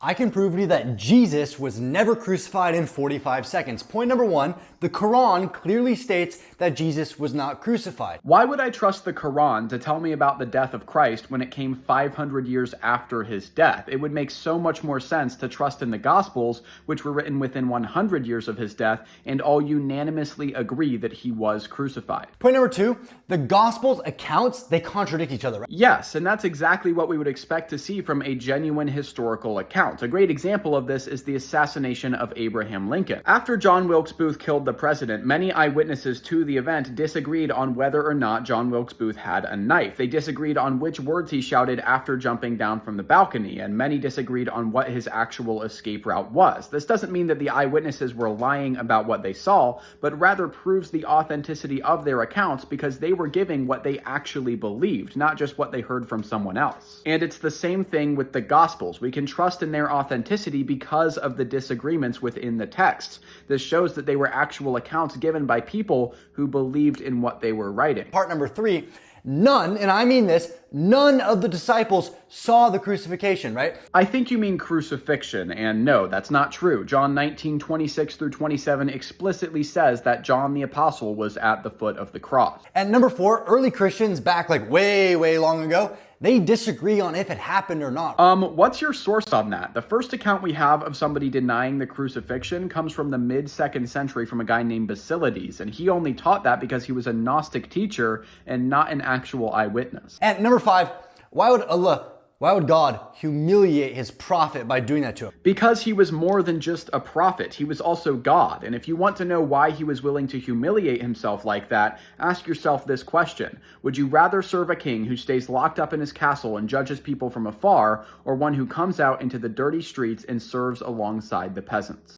I can prove to you that Jesus was never crucified in 45 seconds. Point number one, the Quran clearly states that Jesus was not crucified. Why would I trust the Quran to tell me about the death of Christ when it came 500 years after his death? It would make so much more sense to trust in the Gospels, which were written within 100 years of his death, and all unanimously agree that he was crucified. Point number two, the Gospels accounts, they contradict each other. Yes, and that's exactly what we would expect to see from a genuine historical account. A great example of this is the assassination of Abraham Lincoln. After John Wilkes Booth killed the president, many eyewitnesses to the event disagreed on whether or not John Wilkes Booth had a knife. They disagreed on which words he shouted after jumping down from the balcony, and many disagreed on what his actual escape route was. This doesn't mean that the eyewitnesses were lying about what they saw, but rather proves the authenticity of their accounts because they were giving what they actually believed, not just what they heard from someone else. And it's the same thing with the Gospels. We can trust in their authenticity because of the disagreements within the texts. This shows that they were actual accounts given by people who believed in what they were writing. Part number three, none, and I mean this, none of the disciples saw the crucifixion, right? I think you mean crucifixion, and no, that's not true. John 19:26 through 27 explicitly says that John the Apostle was at the foot of the cross. And number four, early Christians back like way long ago, they disagree on if it happened or not. What's your source on that? The first account we have of somebody denying the crucifixion comes from the mid-2nd century from a guy named Basilides, and he only taught that because he was a Gnostic teacher and not an actual eyewitness. And number five, why would God humiliate his prophet by doing that to him? Because he was more than just a prophet. He was also God. And if you want to know why he was willing to humiliate himself like that, ask yourself this question. Would you rather serve a king who stays locked up in his castle and judges people from afar, or one who comes out into the dirty streets and serves alongside the peasants?